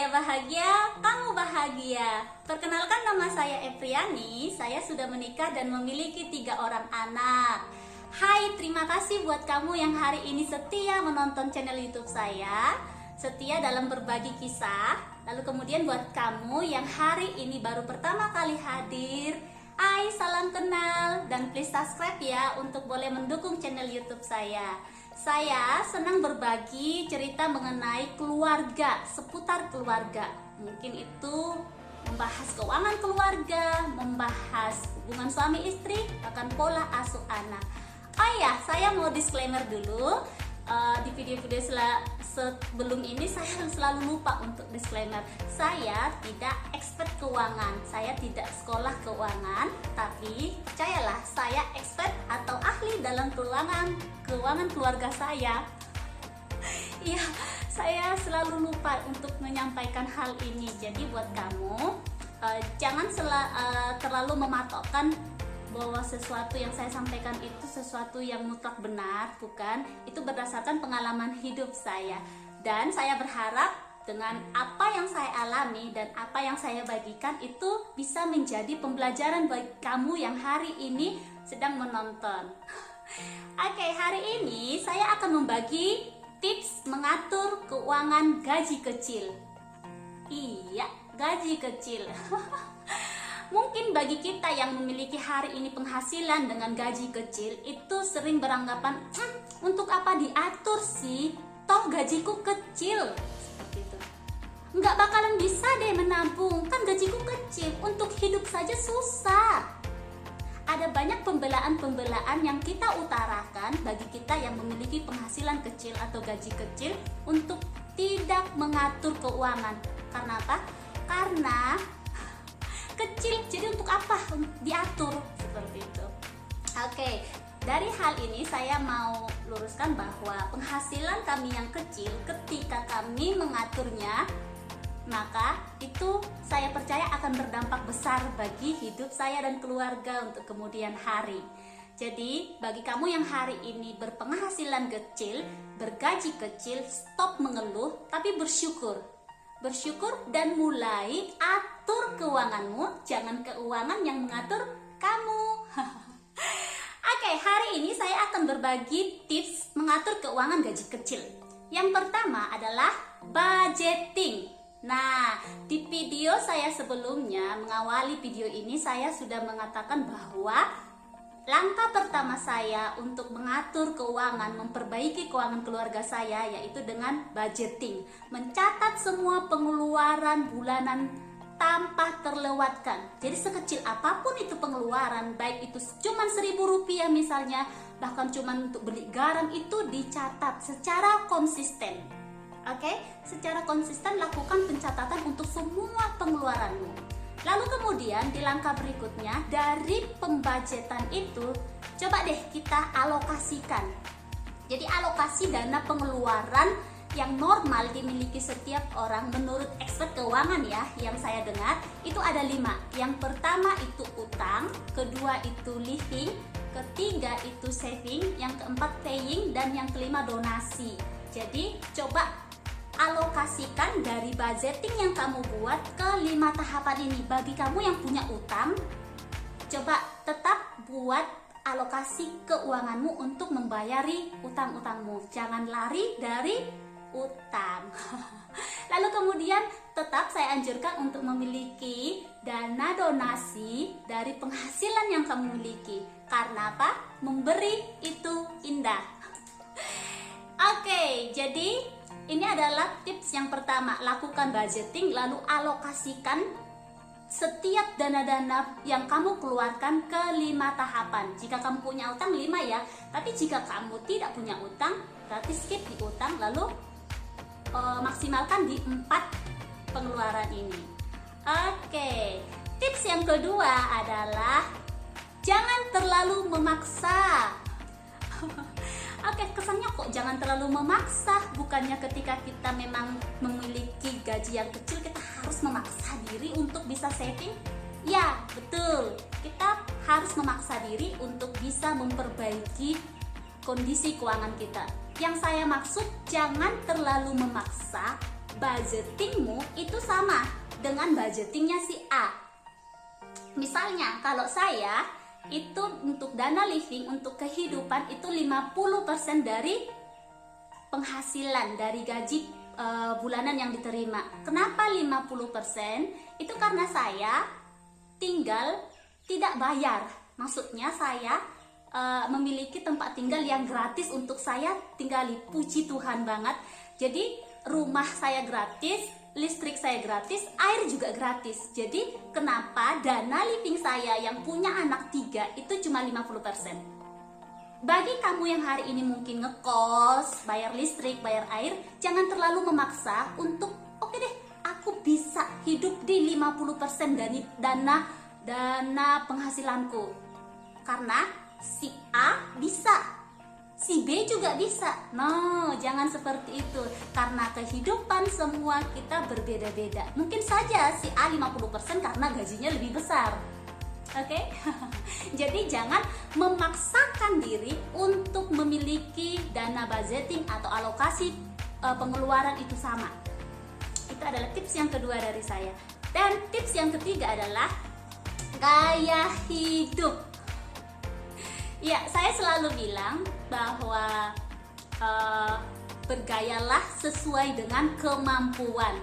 Saya bahagia, kamu bahagia. Perkenalkan, nama saya Epriani. Saya sudah menikah dan memiliki 3 orang anak. Hai, terima kasih buat kamu yang hari ini setia menonton channel YouTube saya, setia dalam berbagi kisah. Lalu kemudian buat kamu yang hari ini baru pertama kali hadir, hai, salam kenal, dan please subscribe ya untuk boleh mendukung channel YouTube saya. Saya senang berbagi cerita mengenai keluarga, seputar keluarga. Mungkin itu membahas keuangan keluarga, membahas hubungan suami istri, bahkan pola asuh anak. Oh ya, saya mau disclaimer dulu. Di video-video sebelum ini saya selalu lupa untuk disclaimer. Saya tidak expert keuangan, saya tidak sekolah keuangan, tapi percayalah, saya expert atau ahli dalam keuangan keluarga saya. Iya, saya selalu lupa untuk menyampaikan hal ini. Jadi buat kamu, jangan terlalu mematokkan bahwa sesuatu yang saya sampaikan itu sesuatu yang mutlak benar, bukan. Itu berdasarkan pengalaman hidup saya, dan saya berharap dengan apa yang saya alami dan apa yang saya bagikan itu bisa menjadi pembelajaran bagi kamu yang hari ini sedang menonton. Oke, hari ini saya akan membagi tips mengatur keuangan gaji kecil. Iya, gaji kecil. Mungkin bagi kita yang memiliki hari ini penghasilan dengan gaji kecil itu sering beranggapan, untuk apa diatur sih? Toh gajiku kecil. Seperti itu. Nggak bakalan bisa deh menampung, kan gajiku kecil, untuk hidup saja susah. Ada banyak pembelaan-pembelaan yang kita utarakan bagi kita yang memiliki penghasilan kecil atau gaji kecil untuk tidak mengatur keuangan. Karena apa? Karena kecil, jadi untuk apa diatur seperti itu. Oke, dari hal ini saya mau luruskan bahwa penghasilan kami yang kecil, ketika kami mengaturnya, maka itu saya percaya akan berdampak besar bagi hidup saya dan keluarga untuk kemudian hari. Jadi bagi kamu yang hari ini berpenghasilan kecil, bergaji kecil, stop mengeluh tapi bersyukur dan mulai atur keuanganmu, jangan keuangan yang mengatur kamu. Oke, hari ini saya akan berbagi tips mengatur keuangan gaji kecil. Yang pertama adalah budgeting. Nah, di video saya sebelumnya, mengawali video ini, saya sudah mengatakan bahwa langkah pertama saya untuk mengatur keuangan, memperbaiki keuangan keluarga saya, yaitu dengan budgeting. Mencatat semua pengeluaran bulanan tanpa terlewatkan. Jadi sekecil apapun itu pengeluaran, baik itu cuma Rp1.000 misalnya, bahkan cuma untuk beli garam, itu dicatat secara konsisten. Oke, secara konsisten lakukan pencatatan untuk semua pengeluaranmu. Lalu kemudian di langkah berikutnya, dari pembajetan itu coba deh kita alokasikan. Jadi alokasi dana pengeluaran yang normal dimiliki setiap orang menurut expert keuangan ya, yang saya dengar itu ada 5. Yang pertama itu utang, kedua itu living, ketiga itu saving, yang keempat paying, dan yang kelima donasi. Jadi coba alokasikan dari budgeting yang kamu buat ke 5 tahapan ini. Bagi kamu yang punya utang, coba tetap buat alokasi keuanganmu untuk membayari utang-utangmu. Jangan lari dari utang. Lalu kemudian tetap saya anjurkan untuk memiliki dana donasi dari penghasilan yang kamu miliki. Karena apa? Memberi itu indah. Oke, jadi ini adalah tips yang pertama, lakukan budgeting, lalu alokasikan setiap dana-dana yang kamu keluarkan ke 5 tahapan. Jika kamu punya utang 5 ya, tapi jika kamu tidak punya utang, berarti skip di utang, lalu maksimalkan di 4 pengeluaran ini. Oke, tips yang kedua adalah jangan terlalu memaksa. Oke, kesannya kok jangan terlalu memaksa. Bukannya ketika kita memang memiliki gaji yang kecil kita harus memaksa diri untuk bisa saving? Ya, betul. Kita harus memaksa diri untuk bisa memperbaiki kondisi keuangan kita. Yang saya maksud, jangan terlalu memaksa budgetingmu itu sama dengan budgetingnya si A. Misalnya kalau saya itu untuk dana living, untuk kehidupan itu 50% dari penghasilan dari gaji bulanan yang diterima. Kenapa 50%? Itu karena saya tinggal tidak bayar. Maksudnya saya memiliki tempat tinggal yang gratis untuk saya tinggali. Puji Tuhan banget. Jadi rumah saya gratis, listrik saya gratis, air juga gratis. Jadi kenapa dana living saya yang punya anak 3 itu cuma 50%? Bagi kamu yang hari ini mungkin ngekos, bayar listrik, bayar air, jangan terlalu memaksa untuk oke deh, aku bisa hidup di 50% dari dana penghasilanku. Karena si A bisa, si B juga bisa. No, jangan seperti itu. Karena kehidupan semua kita berbeda-beda. Mungkin saja si A 50% karena gajinya lebih besar. Oke? Jadi jangan memaksakan diri untuk memiliki dana budgeting atau alokasi pengeluaran itu sama. Itu adalah tips yang kedua dari saya. Dan tips yang ketiga adalah gaya hidup. Ya, saya selalu bilang bahwa bergayalah sesuai dengan kemampuan.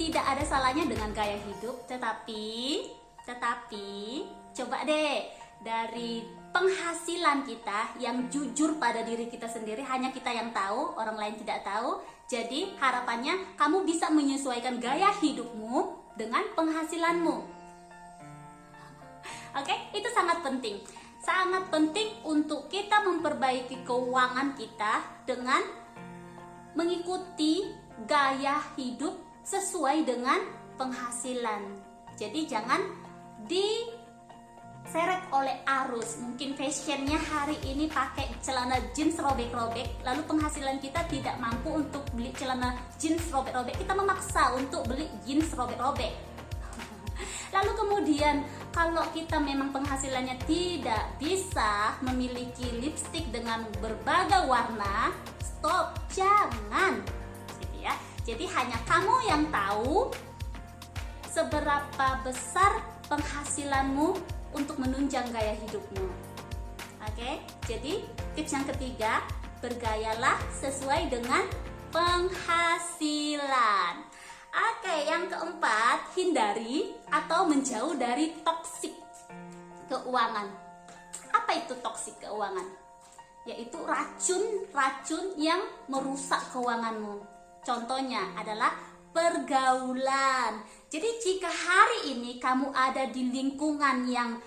Tidak ada salahnya dengan gaya hidup, tetapi coba deh dari penghasilan kita yang jujur pada diri kita sendiri, hanya kita yang tahu, orang lain tidak tahu. Jadi harapannya kamu bisa menyesuaikan gaya hidupmu dengan penghasilanmu. Oke, itu sangat penting. Sangat penting untuk kita memperbaiki keuangan kita dengan mengikuti gaya hidup sesuai dengan penghasilan. Jadi jangan diseret oleh arus. Mungkin fashionnya hari ini pakai celana jeans robek-robek, lalu penghasilan kita tidak mampu untuk beli celana jeans robek-robek, kita memaksa untuk beli jeans robek-robek. Lalu kemudian kalau kita memang penghasilannya tidak bisa memiliki lipstik dengan berbagai warna, stop, jangan gitu ya. Jadi hanya kamu yang tahu seberapa besar penghasilanmu untuk menunjang gaya hidupmu. Oke, jadi tips yang ketiga, bergayalah sesuai dengan penghasilan. Oke, yang keempat, hindari atau menjauh dari toksik keuangan. Apa itu toksik keuangan? Yaitu racun yang merusak keuanganmu. Contohnya adalah pergaulan. Jadi jika hari ini kamu ada di lingkungan yang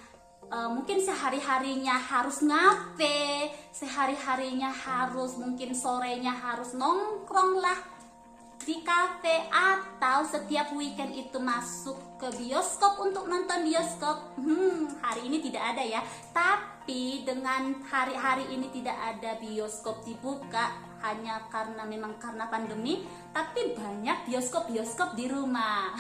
mungkin sehari-harinya harus ngafe, sehari-harinya harus, mungkin sorenya harus nongkrong lah di kafe, atau setiap weekend itu masuk ke bioskop untuk nonton bioskop. Hari ini tidak ada ya. Tapi dengan hari-hari ini tidak ada bioskop dibuka hanya karena pandemi, tapi banyak bioskop-bioskop di rumah.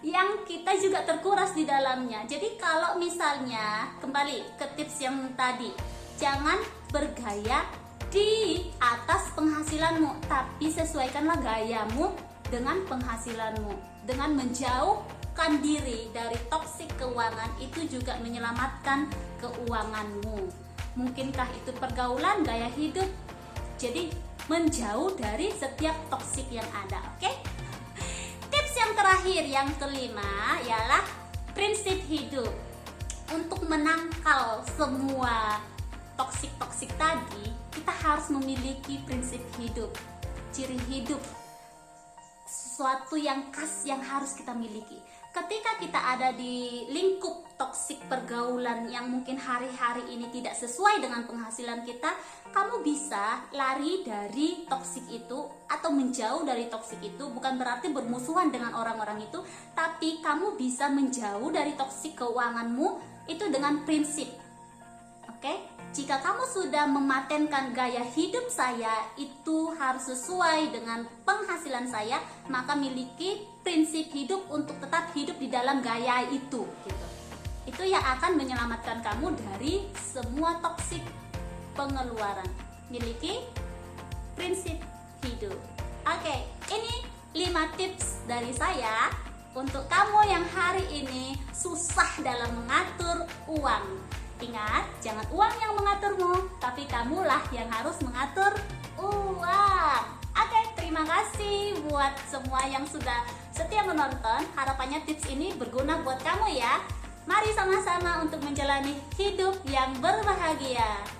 Yang kita juga terkuras di dalamnya. Jadi kalau misalnya kembali ke tips yang tadi, jangan bergaya di atas penghasilanmu, tapi sesuaikanlah gayamu dengan penghasilanmu. Dengan menjauhkan diri dari toksik keuangan, itu juga menyelamatkan keuanganmu. Mungkinkah itu pergaulan, gaya hidup? Jadi menjauh dari setiap toksik yang ada. Oke? Tips yang terakhir, yang kelima, ialah prinsip hidup. Untuk menangkal semua toksik-toksik tadi, kita harus memiliki prinsip hidup, ciri hidup, sesuatu yang khas yang harus kita miliki. Ketika kita ada di lingkup toksik pergaulan yang mungkin hari-hari ini tidak sesuai dengan penghasilan kita, kamu bisa lari dari toksik itu atau menjauh dari toksik itu. Bukan berarti bermusuhan dengan orang-orang itu, tapi kamu bisa menjauh dari toksik keuanganmu itu dengan prinsip. Oke? Jika kamu sudah mematenkan gaya hidup saya itu harus sesuai dengan penghasilan saya, maka miliki prinsip hidup untuk tetap hidup di dalam gaya itu gitu. Itu yang akan menyelamatkan kamu dari semua toksik pengeluaran. Miliki prinsip hidup. Oke, ini 5 tips dari saya untuk kamu yang hari ini susah dalam mengatur uang. Ingat, jangan uang yang mengaturmu, tapi kamulah yang harus mengatur uang. Oke, terima kasih buat semua yang sudah setia menonton. Harapannya tips ini berguna buat kamu ya. Mari sama-sama untuk menjalani hidup yang berbahagia.